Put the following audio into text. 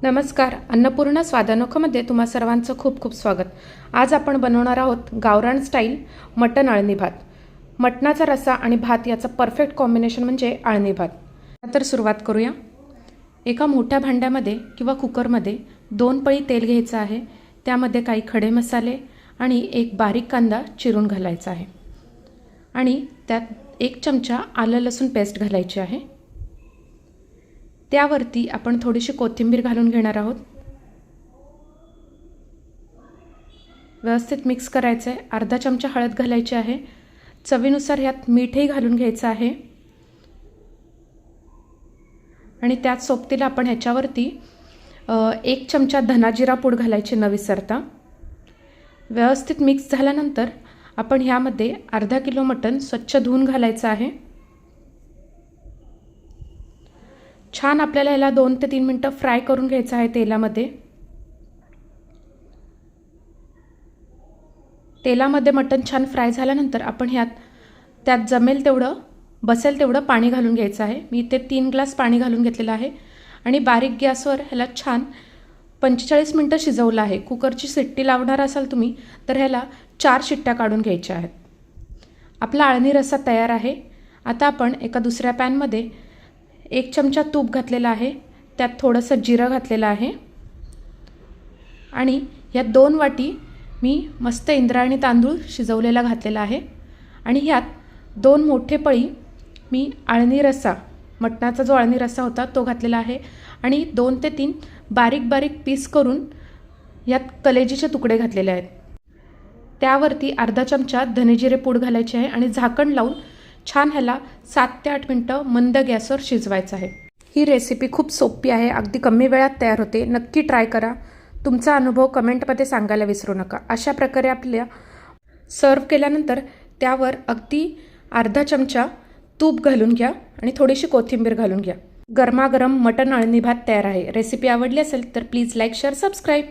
नमस्कार. अन्नपूर्णा स्वादानोखामध्ये तुम्हा सर्वांचं खूप खूप स्वागत. आज आपण बनवणार आहोत गावरान स्टाईल मटण अळणी भात. मटणाचा रस्सा आणि भात याचा परफेक्ट कॉम्बिनेशन म्हणजे अळणी भात. तर सुरुवात करूया. एका मोठ्या भांड्यामध्ये किंवा कुकरमध्ये 2 पळी तेल घ्यायचं आहे. त्यामध्ये काही खडे मसाले आणि एक बारीक कांदा चिरून घालायचा आहे आणि त्यात 1 चमचा आलं लसूण पेस्ट घालायची आहे. त्यावरती आपण थोडीशी कोथिंबीर घालून घेणार आहोत. व्यवस्थित मिक्स करायचं आहे. अर्धा चमचा हळद घालायची आहे. चवीनुसार ह्यात मीठही घालून घ्यायचं आहे आणि त्याच सोबतीला आपण ह्याच्यावरती 1 चमचा धना जिरा पूड घालायची न विसरता. व्यवस्थित मिक्स झाल्यानंतर आपण ह्यामध्ये अर्धा किलो मटण स्वच्छ धुवून घालायचं आहे. छान आपल्याला याला 2 ते 3 मिनिटं फ्राय करून घ्यायचं आहे तेलामध्ये. तेलामध्ये मटण छान फ्राय झाल्यानंतर आपण त्यात जमेल तेवढं बसेल तेवढं पाणी घालून घ्यायचं आहे. मी इथे 3 ग्लास पाणी घालून घेतलेलं आहे आणि बारीक गॅसवर ह्याला छान 45 मिनिटं शिजवलं आहे. कुकरची शिट्टी लावणार असाल तुम्ही तर ह्याला 4 शिट्ट्या काढून घ्यायच्या आहेत. आपला अळणी रस्सा तयार आहे. आता आपण एका दुसऱ्या पॅनमध्ये 1 चमचा तूप घातलेला आहे. त्यात थोडंसं जिरं घातलेलं आहे आणि ह्यात 2 वाटी मी मस्त इंद्रायणी तांदूळ शिजवलेला घातलेला आहे आणि ह्यात 2 मोठे पळी मी अळणी रस्सा मटणाचा जो अळणी रस्सा होता तो घातलेला आहे आणि 2 ते 3 बारीक बारीक पीस करून यात कलेजीचे तुकडे घातलेले आहेत. त्यावरती अर्धा चमचा धनेजिरे पूड घालायची आहे आणि झाकण लावून छान ह्याला 7 ते 8 मिनिटं मंद गॅसवर शिजवायचं आहे. ही रेसिपी खूप सोपी आहे. अगदी कमी वेळात तयार होते. नक्की ट्राय करा. तुमचा अनुभव कमेंटमध्ये सांगायला विसरू नका. अशा प्रकारे आपल्या सर्व केल्यानंतर त्यावर अगदी अर्धा चमचा तूप घालून घ्या आणि थोडीशी कोथिंबीर घालून घ्या. गरमागरम मटण अळणी भात तयार आहे. रेसिपी आवडली असेल तर प्लीज लाईक, शेअर, सबस्क्राईब.